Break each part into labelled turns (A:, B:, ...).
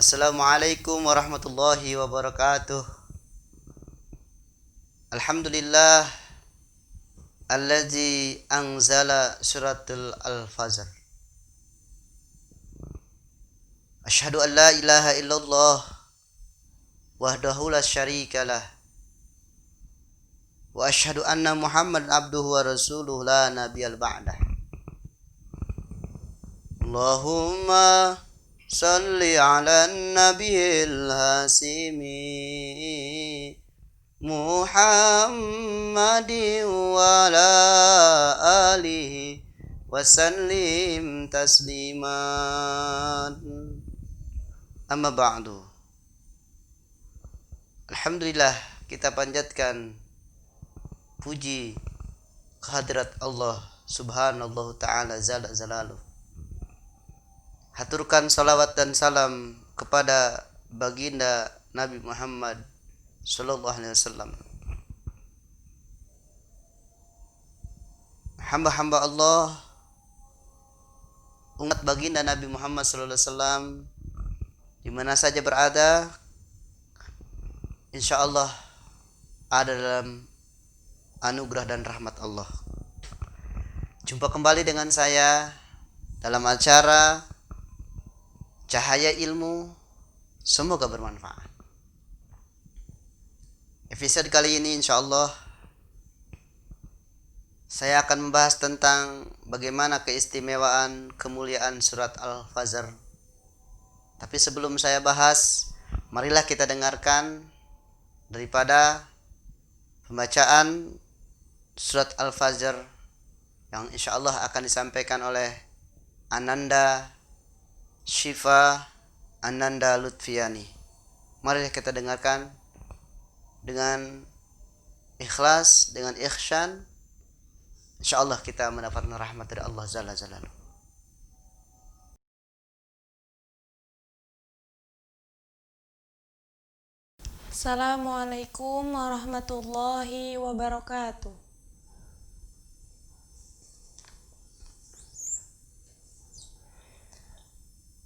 A: Assalamualaikum warahmatullahi wabarakatuh. Alhamdulillah allazi anzala suratul al-fajr. Asyhadu an la ilaha illallah wahdahu la syarikalah wa asyhadu anna Muhammadan abduhu wa rasuluhu la nabiyal ba'dah. Allahumma salli ala nabiyil hasimi Muhammadin wa ala alihi wa sallim tasliman. Amma ba'du. Alhamdulillah, kita panjatkan puji kehadirat Allah subhanahu ta'ala zala zalaluh. Haturkan salawat dan salam kepada baginda Nabi Muhammad sallallahu alaihi wasallam. Hamba-hamba Allah, umat baginda Nabi Muhammad sallallahu alaihi wasallam di mana saja berada, insyaallah ada dalam anugerah dan rahmat Allah. Jumpa kembali dengan saya dalam acara Cahaya Ilmu, semoga bermanfaat. Episode kali ini insyaallah saya akan membahas tentang bagaimana keistimewaan kemuliaan surat Al-Fajr. Tapi sebelum saya bahas, marilah kita dengarkan daripada pembacaan surat Al-Fajr yang insyaallah akan disampaikan oleh Ananda Syifa Ananda Lutfiani. Marilah kita dengarkan dengan ikhlas, dengan ihsan. Insyaallah kita mendapatkan rahmat dari Allah Jalla Jalaluhu.
B: Assalamualaikum warahmatullahi wabarakatuh.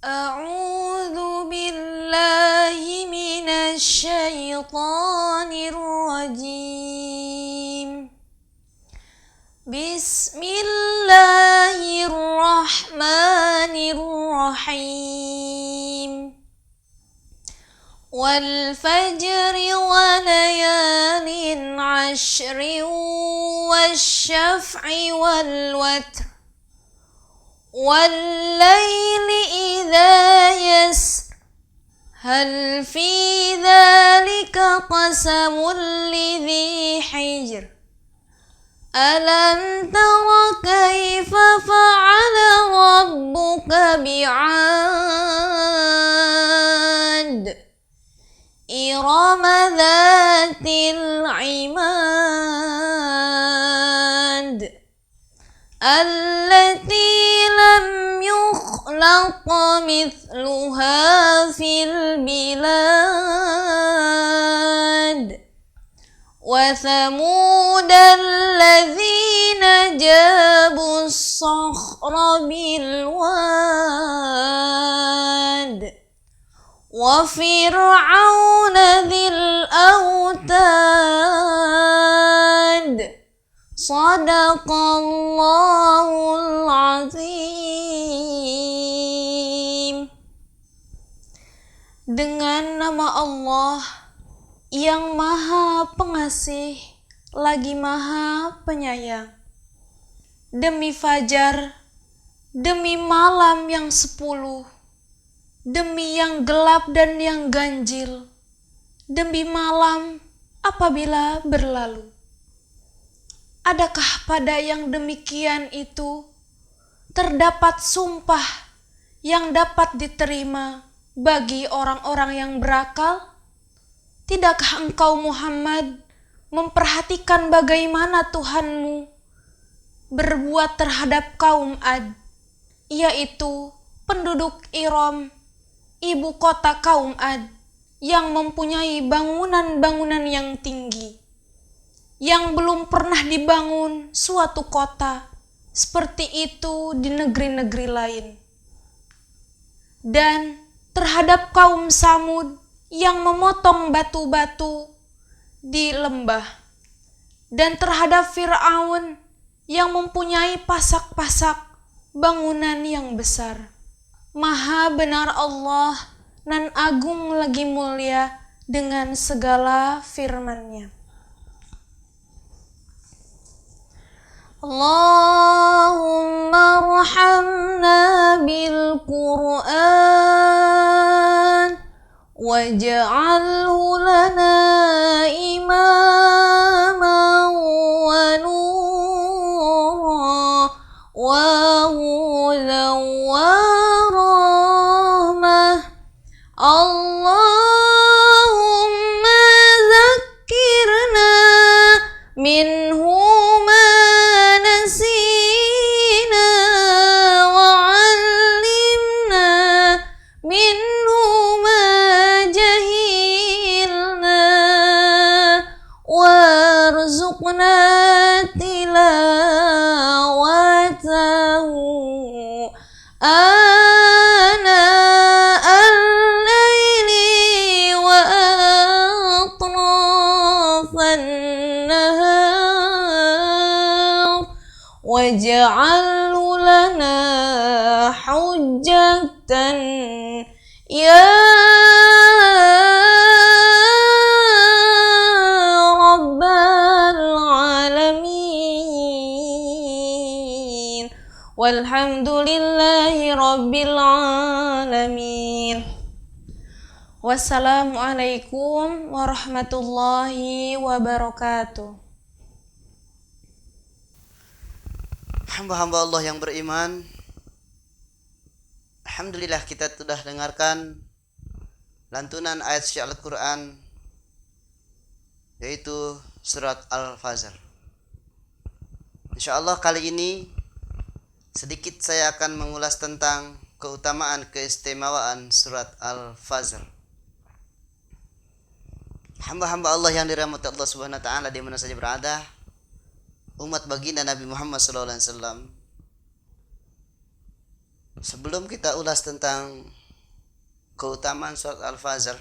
B: A'udzu billahi minasy syaithanir rajim. Bismillahirrahmanirrahim. Wal fajri wa layalin 'ashrin wasyaf'i wal watr wal laili idza yasr hal fi dzalika qasamul lidzi hijr alam tara kaifa fa'ala rabbuka bi'ad irama dzatil imad allati lam yukhlaq mithluha fil bilad wa thamud alladzina jabu as-sakhra bil wad wa fir'auna dzil autad sadaqallahul azim. Dengan nama Allah yang Maha Pengasih lagi Maha Penyayang. Demi fajar, demi malam yang 10, demi yang gelap dan yang ganjil, demi malam apabila berlalu. Adakah pada yang demikian itu terdapat sumpah yang dapat diterima bagi orang-orang yang berakal? Tidakkah engkau Muhammad memperhatikan bagaimana Tuhanmu berbuat terhadap kaum Ad, yaitu penduduk Iram, ibu kota kaum Ad, yang mempunyai bangunan-bangunan yang tinggi, yang belum pernah dibangun suatu kota seperti itu di negeri-negeri lain. Dan terhadap kaum Samud yang memotong batu-batu di lembah, dan terhadap Fir'aun yang mempunyai pasak-pasak bangunan yang besar. Maha benar Allah nan agung lagi mulia dengan segala firman-Nya. Allahumma arhamna bil Qur'an waj'alhu lana imaman wa nura wa hudan wa rahmah. Allahumma zakkirna minhu ma nasina wa 'allimna minhu ma jahilna warzuqna tilawatahu ana al-laili wa atrafan nahar waj'alhu lana hujjatan ya rabbal alamin. Walhamdulillahi rabbil alamin. Wassalamualaikum warahmatullahi wabarakatuh.
A: Hamba-hamba Allah yang beriman, alhamdulillah kita sudah dengarkan lantunan ayat suci Al-Quran, yaitu surat Al-Fajr. InsyaAllah kali ini sedikit saya akan mengulas tentang keutamaan keistimewaan surat Al-Fajr. Hamba-hamba Allah yang dirahmati Allah Subhanahu wa taala di mana saja berada, umat baginda Nabi Muhammad SAW, sebelum kita ulas tentang keutamaan surat Al-Fajr,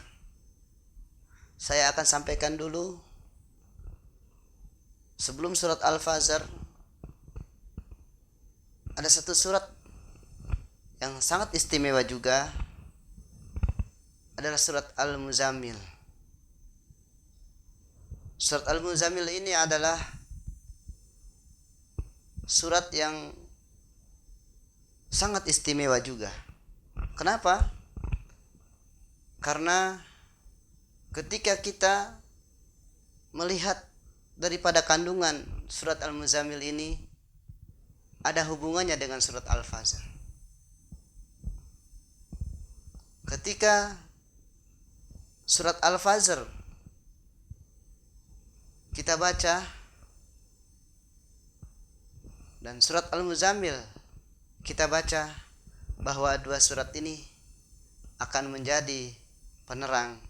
A: saya akan sampaikan dulu sebelum surat Al-Fajr ada satu surat yang sangat istimewa juga, adalah surat Al-Muzammil. Surat Al-Muzammil ini adalah surat yang sangat istimewa juga. Kenapa? Karena ketika kita melihat daripada kandungan surat Al-Muzammil ini, ada hubungannya dengan surat Al-Fajr. Ketika surat Al-Fajr kita baca dan surat Al-Muzammil kita baca, bahwa dua surat ini akan menjadi penerang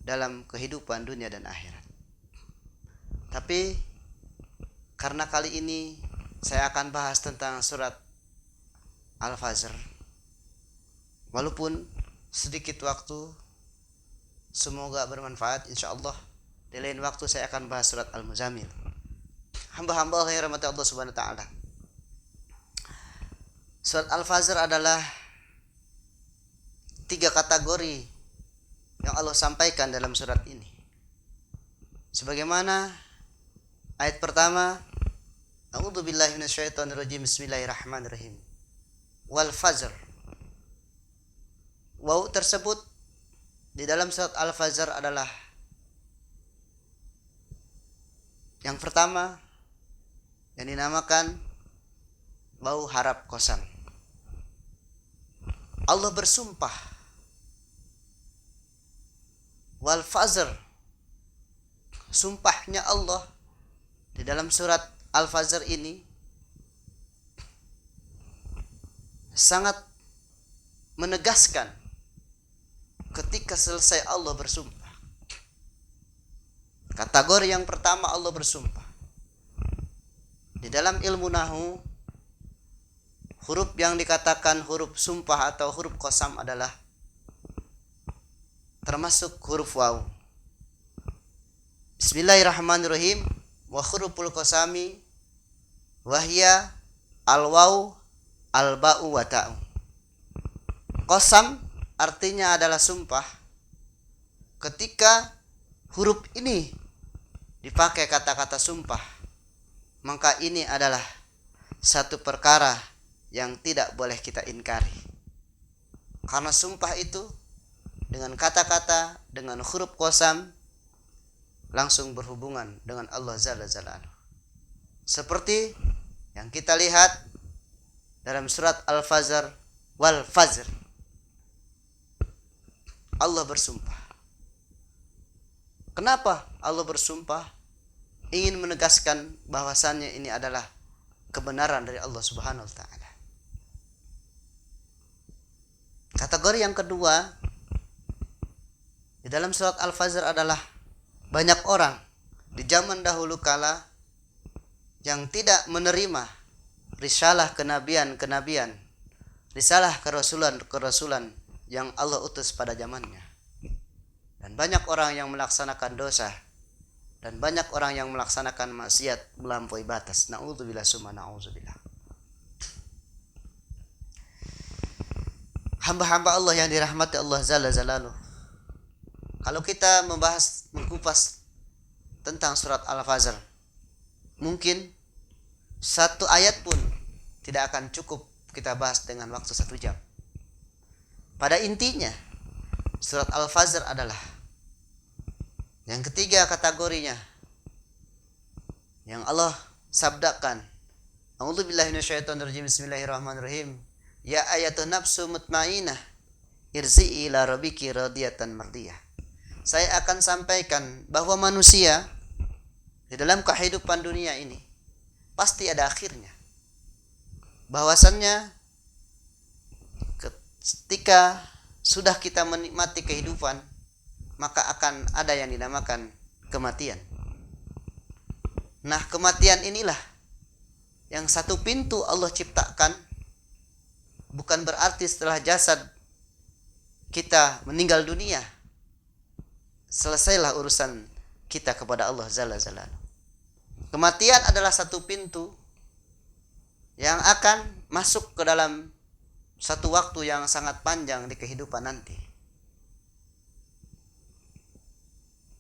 A: dalam kehidupan dunia dan akhirat. Tapi karena kali ini saya akan bahas tentang surat Al-Fajr, walaupun sedikit waktu, semoga bermanfaat insyaallah. Di lain waktu saya akan bahas surat Al-Muzammil. Hamba-hamba Allah yang rahmati Allah Subhanahu wa taala, surat Al-Fajr adalah 3 kategori yang Allah sampaikan dalam surat ini. Sebagaimana ayat pertama, A'udzu billahi minasyaitonir rajim, bismillahirrahmanirrahim. Wal fajr. Waw tersebut di dalam surat Al-Fajr adalah yang pertama yang dinamakan waw harap qasam. Allah bersumpah. Wal fajr, sumpahnya Allah di dalam surat Al-Fajr ini sangat menegaskan ketika selesai Allah bersumpah. Kategori yang pertama Allah bersumpah. Di dalam ilmu nahwu, huruf yang dikatakan huruf sumpah atau huruf qasam adalah termasuk huruf waw. Bismillahirrahmanirrahim. Wa huruful qasami wahya al-waw, al-ba'u wa ta'u. Qasam artinya adalah sumpah. Ketika huruf ini dipakai kata-kata sumpah, maka ini adalah satu perkara yang tidak boleh kita ingkari. Karena sumpah itu dengan kata-kata, dengan huruf qasam langsung berhubungan dengan Allah Jalla Jalaluhu. Seperti yang kita lihat dalam surat Al-Fajr, wal fajr. Allah bersumpah. Kenapa Allah bersumpah? Ingin menegaskan bahwasannya ini adalah kebenaran dari Allah Subhanahu wa taala. Kategori yang kedua di dalam surat Al-Fajr adalah banyak orang di zaman dahulu kala yang tidak menerima risalah kenabian, risalah kerasulan yang Allah utus pada zamannya. Dan banyak orang yang melaksanakan dosa, dan banyak orang yang melaksanakan maksiat melampaui batas. Na'udzubillah summa na'udzubillah. Hamba-hamba Allah yang dirahmati Allah Jalla Jalaluhu. Kalau kita mengkupas tentang surat Al-Fajr, mungkin satu ayat pun tidak akan cukup kita bahas dengan waktu 1 jam. Pada intinya, surat Al-Fajr adalah yang ketiga kategorinya yang Allah sabdakan. A'udzubillahi minasyaitonirrajim. Bismillahirrahmanirrahim. Ya ayatun nafsu mutmainnah irji'i ila rabbiki radiyatan mardiyah. Saya akan sampaikan bahwa manusia di dalam kehidupan dunia ini pasti ada akhirnya. Bahwasannya ketika sudah kita menikmati kehidupan, maka akan ada yang dinamakan kematian. Nah, kematian inilah yang satu pintu Allah ciptakan. Bukan berarti setelah jasad kita meninggal dunia selesailah urusan kita kepada Allah Jalla Jalaluhu. Kematian adalah satu pintu yang akan masuk ke dalam satu waktu yang sangat panjang di kehidupan nanti.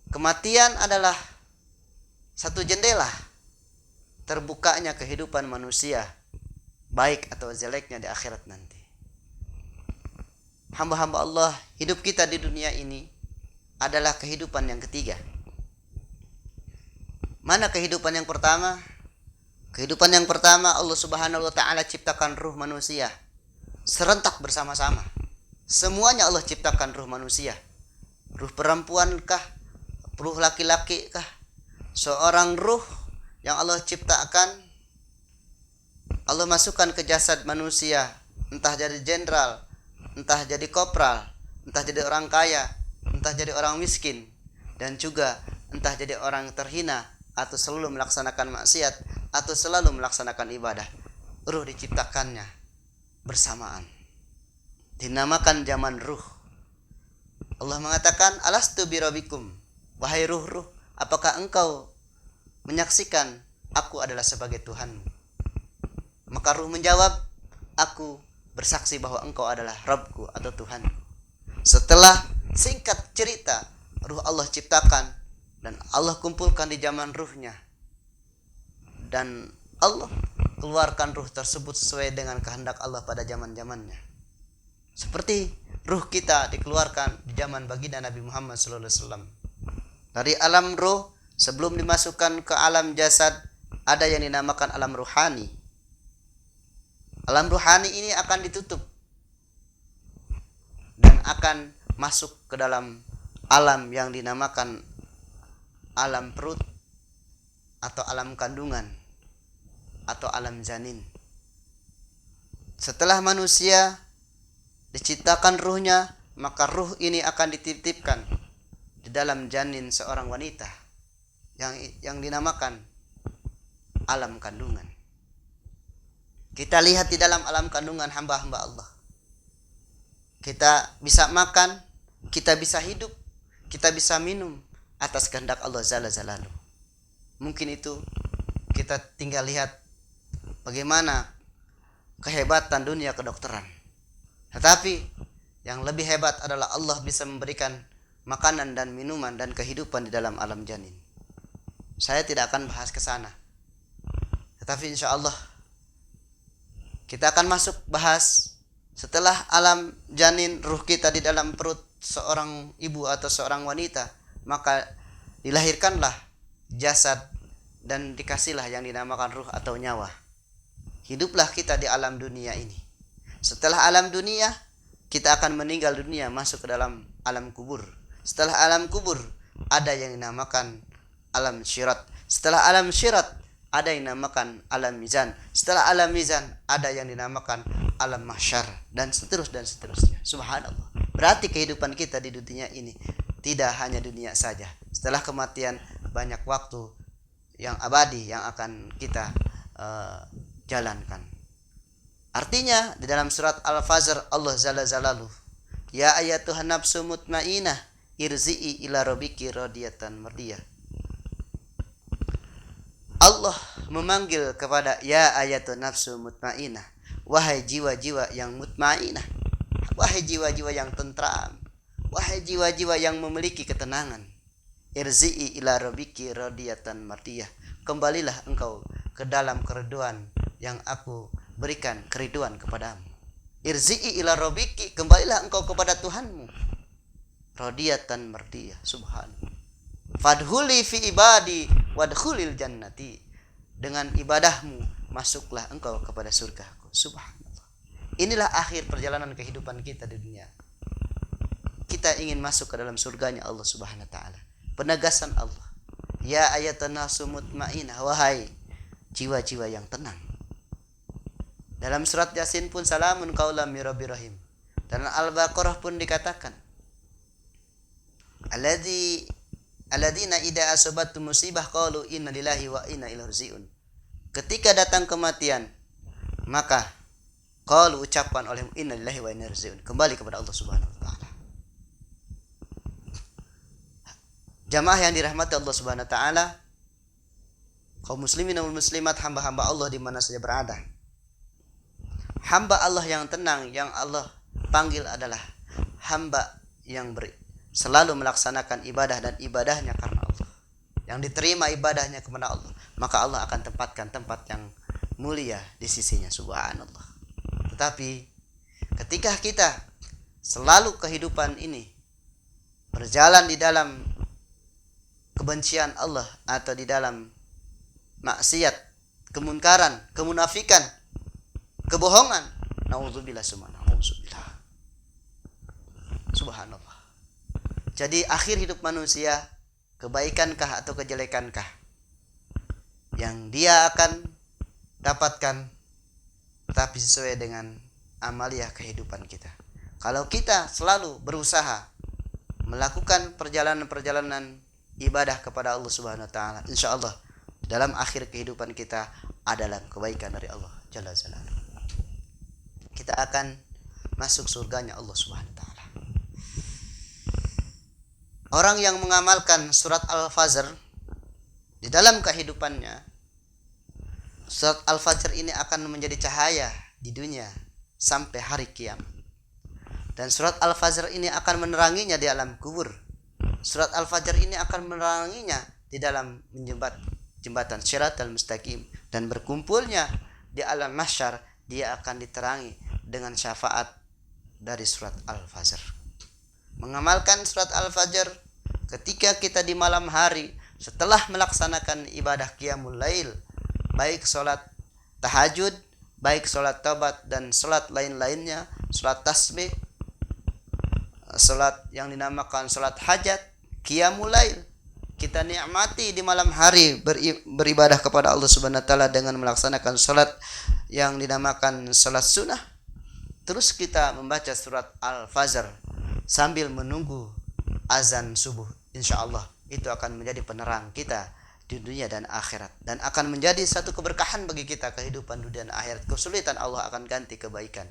A: Kematian adalah satu jendela terbukanya kehidupan manusia, baik atau jeleknya di akhirat nanti. Hamba-hamba Allah, hidup kita di dunia ini adalah kehidupan yang ketiga. Mana kehidupan yang pertama? Kehidupan yang pertama Allah Subhanahu wa taala ciptakan ruh manusia serentak bersama-sama. Semuanya Allah ciptakan ruh manusia. Ruh perempuan kah? Ruh laki-laki kah? Seorang ruh yang Allah ciptakan, Allah masukkan ke jasad manusia, entah jadi jenderal, entah jadi kopral, entah jadi orang kaya, entah jadi orang miskin, dan juga entah jadi orang terhina, atau selalu melaksanakan maksiat, atau selalu melaksanakan ibadah. Ruh diciptakannya bersamaan, dinamakan zaman ruh. Allah mengatakan, alastu birabbikum, wahai ruh-ruh, apakah engkau menyaksikan aku adalah sebagai Tuhanmu? Maka ruh menjawab, aku bersaksi bahwa engkau adalah Rabbku atau Tuhanku. Setelah singkat cerita, ruh Allah ciptakan dan Allah kumpulkan di zaman ruhnya, dan Allah keluarkan ruh tersebut sesuai dengan kehendak Allah pada zaman-zamannya. Seperti ruh kita dikeluarkan di zaman baginda Nabi Muhammad SAW. Dari alam ruh sebelum dimasukkan ke alam jasad, ada yang dinamakan alam ruhani. Alam ruhani ini akan ditutup dan akan masuk ke dalam alam yang dinamakan alam perut atau alam kandungan atau alam janin. Setelah manusia diciptakan ruhnya, maka ruh ini akan dititipkan di dalam janin seorang wanita yang dinamakan alam kandungan. Kita lihat di dalam alam kandungan hamba-hamba Allah. Kita bisa makan, kita bisa hidup, kita bisa minum atas kehendak Allah Jalla Jalaluhu. Mungkin itu kita tinggal lihat bagaimana kehebatan dunia kedokteran. Tetapi yang lebih hebat adalah Allah bisa memberikan makanan dan minuman dan kehidupan di dalam alam janin. Saya tidak akan bahas ke sana. Tetapi insya Allah kita akan masuk bahas setelah alam janin, ruh kita di dalam perut seorang ibu atau seorang wanita, maka dilahirkanlah jasad dan dikasihlah yang dinamakan ruh atau nyawa. Hiduplah kita di alam dunia ini. Setelah alam dunia, kita akan meninggal dunia, masuk ke dalam alam kubur. Setelah alam kubur, ada yang dinamakan alam syirat. Setelah alam syirat, ada yang dinamakan alam mizan. Setelah alam mizan, ada yang dinamakan alam mahsyar, dan seterusnya. Subhanallah. Berarti kehidupan kita di dunia ini tidak hanya dunia saja. Setelah kematian, banyak waktu yang abadi yang akan kita jalankan. Artinya di dalam surat Al-Fajr Allah Jalla Jalaluhu, ya ayyatuhan nafsu mutmainnah irzi'i ila rabbiki radiyatan mardiyah. Allah memanggil kepada ya ayyatuhan nafsu mutmainnah, wahai jiwa-jiwa yang mutmainnah, wahai jiwa-jiwa yang tentram, wahai jiwa-jiwa yang memiliki ketenangan. Irzi'i ila rabbiki radiyatan mardiyah. Kembalilah engkau ke dalam keriduan yang aku berikan keriduan kepadamu. Irzi'i ila rabbiki, kembalilah engkau kepada Tuhanmu. Radiyatan mardiyah. Subhanallah. Fadhuli fi ibadi wadkhulil jannati. Dengan ibadahmu masuklah engkau kepada surgaku. Subhanallah. Inilah akhir perjalanan kehidupan kita di dunia. Kita ingin masuk ke dalam surganya Allah Subhanahu wa taala. Penegasan Allah. Ya ayatan nasu mutmainnah, wahai jiwa-jiwa yang tenang. Dalam surat Yasin pun salamun qaulam mir rabbir rahim. Dalam Al-Baqarah pun dikatakan alladzina idza asabatum musibah qalu inna lillahi wa inna ilaihi raji'un. Ketika datang kematian, maka qalu ucapan oleh inna lillahi wa inna ilaihi raji'un, kembali kepada Allah Subhanahu wa taala. Jamaah yang dirahmati Allah Subhanahu wa taala, kaum muslimin dan muslimat, hamba-hamba Allah di mana saja berada. Hamba Allah yang tenang, yang Allah panggil adalah hamba yang selalu melaksanakan ibadah dan ibadahnya karena Allah. Yang diterima ibadahnya kepada Allah, maka Allah akan tempatkan tempat yang mulia di sisinya. Subhanallah. Tetapi ketika kita selalu kehidupan ini berjalan di dalam kebencian Allah atau di dalam maksiat, kemunkaran, kemunafikan, kebohongan, naudzubillah summa naudzubillah. Subhanallah. Jadi akhir hidup manusia, kebaikankah atau kejelekankah yang dia akan dapatkan, tapi sesuai dengan amaliah kehidupan kita. Kalau kita selalu berusaha melakukan perjalanan-perjalanan ibadah kepada Allah Subhanahu wa taala, insyaallah dalam akhir kehidupan kita adalah kebaikan dari Allah Jalla Jalaluhu. Kita akan masuk surganya Allah Subhanahu wa taala. Orang yang mengamalkan surat Al-Fajr di dalam kehidupannya, surat Al-Fajr ini akan menjadi cahaya di dunia sampai hari kiamat. Dan surat Al-Fajr ini akan meneranginya di alam kubur. Surat Al-Fajr ini akan meneranginya di dalam jembatan Shiratal Mustaqim, dan berkumpulnya di alam mahsyar dia akan diterangi dengan syafaat dari surat Al-Fajr. Mengamalkan surat Al-Fajr ketika kita di malam hari setelah melaksanakan ibadah qiyamul lail, baik salat tahajud, baik salat taubat dan salat lain-lainnya, salat tasbih, salat yang dinamakan salat hajat, qiyamul lail, kita nikmati di malam hari beribadah kepada Allah Subhanahu wa taala dengan melaksanakan salat yang dinamakan salat sunnah. Terus kita membaca surat Al-Fajr sambil menunggu azan subuh. Insyaallah itu akan menjadi penerang kita di dunia dan akhirat, dan akan menjadi satu keberkahan bagi kita kehidupan dunia dan akhirat. Kesulitan Allah akan ganti kebaikan,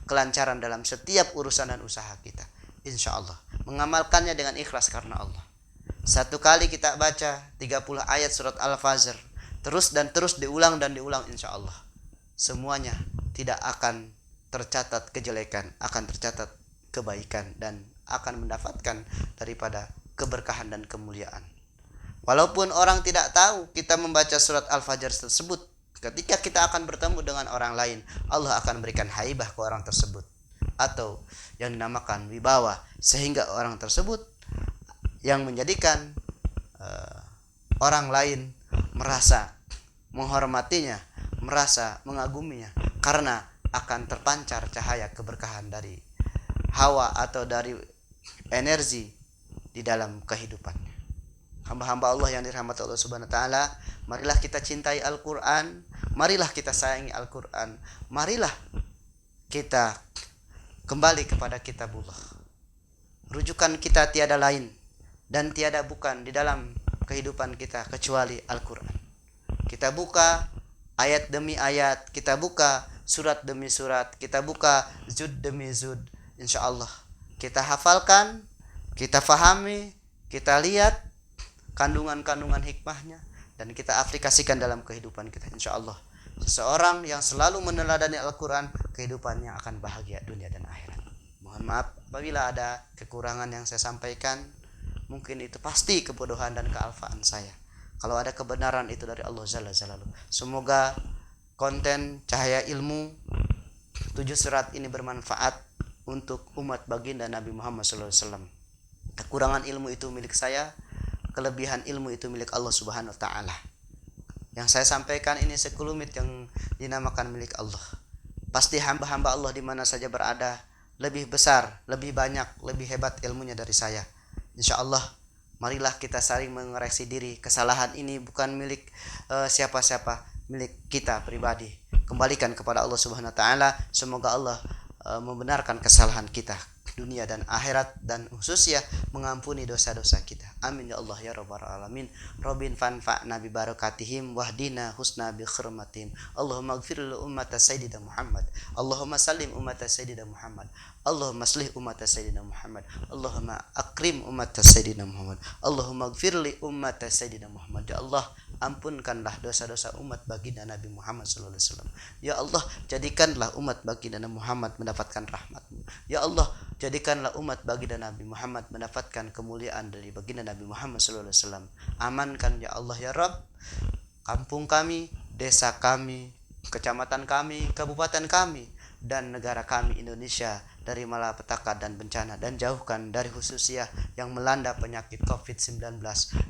A: kelancaran dalam setiap urusan dan usaha kita, insyaallah. mengamalkannya dengan ikhlas karena Allah. Satu kali kita baca 30 ayat surat Al-Fajr, terus dan terus diulang dan diulang, insya Allah semuanya tidak akan tercatat kejelekan, akan tercatat kebaikan, dan akan mendapatkan daripada keberkahan dan kemuliaan. Walaupun orang tidak tahu kita membaca surat Al-Fajr tersebut, ketika kita akan bertemu dengan orang lain, Allah akan berikan haibah ke orang tersebut, atau yang dinamakan wibawa, sehingga orang tersebut yang menjadikan orang lain merasa menghormatinya, merasa mengaguminya, karena akan terpancar cahaya keberkahan dari hawa atau dari energi di dalam kehidupannya. Hamba-hamba Allah yang dirahmati Allah Subhanahu wa taala, marilah kita cintai Al-Qur'an, marilah kita sayangi Al-Qur'an, marilah kita kembali kepada kitabullah. Rujukan kita tiada lain dan tiada bukan di dalam kehidupan kita kecuali Al-Qur'an. Kita buka ayat demi ayat, kita buka surat demi surat, kita buka zud demi zud, insyaallah kita hafalkan, kita fahami, kita lihat kandungan-kandungan hikmahnya, dan kita aplikasikan dalam kehidupan kita, insyaallah. Seseorang yang selalu meneladani Al-Quran, kehidupannya akan bahagia dunia dan akhirat. Mohon maaf apabila ada kekurangan yang saya sampaikan, mungkin itu pasti kebodohan dan kealfaan saya. Kalau ada kebenaran, itu dari Allah Jalla Jalaluhu. Semoga konten Cahaya Ilmu 7 surat ini bermanfaat untuk umat baginda Nabi Muhammad SAW. Kekurangan ilmu itu milik saya, kelebihan ilmu itu milik Allah Subhanahu wa taala. Yang saya sampaikan ini sekelumit yang dinamakan milik Allah. Pasti hamba-hamba Allah di mana saja berada lebih besar, lebih banyak, lebih hebat ilmunya dari saya. Insyaallah, marilah kita saling mengoreksi diri. Kesalahan ini bukan milik siapa-siapa, milik kita pribadi. Kembalikan kepada Allah Subhanahu wa taala. Semoga Allah membenarkan kesalahan kita dunia dan akhirat, dan khususnya mengampuni dosa-dosa kita. Amin ya Allah ya rabbal alamin. Rabbin fanfa'na bi barakatihim wahdina husna bi khurmatihim. Allahumma ighfir li ummata sayyidina Muhammad. Allahumma sallim ummata sayyidina Muhammad. Allahumma aslih ummata sayyidina Muhammad. Allahumma akrim ummata sayyidina Muhammad. Allahumma ighfir li ummata sayyidina Muhammad. Ya Allah, ampunkanlah dosa-dosa umat baginda Nabi Muhammad sallallahu alaihi wasallam. Ya Allah, jadikanlah umat baginda Nabi Muhammad mendapatkan rahmat-Mu. Ya Allah, jadikanlah umat baginda Nabi Muhammad mendapatkan kemuliaan dari baginda Nabi Muhammad sallallahu alaihi wasallam. Amankan ya Allah ya Rabb kampung kami, desa kami, kecamatan kami, kabupaten kami, dan negara kami Indonesia dari malapetaka dan bencana, dan jauhkan dari khususnya yang melanda penyakit COVID-19.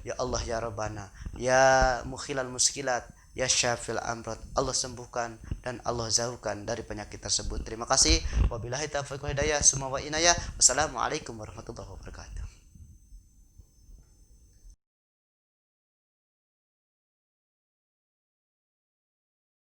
A: Ya Allah ya Rabbana, ya mukhilal muskilat, ya syafil amrod, Allah sembuhkan dan Allah jauhkan dari penyakit tersebut. Terima kasih. Wabillahi taufiq wal hidayah. Summa wa inayah. Wassalamualaikum warahmatullahi wabarakatuh.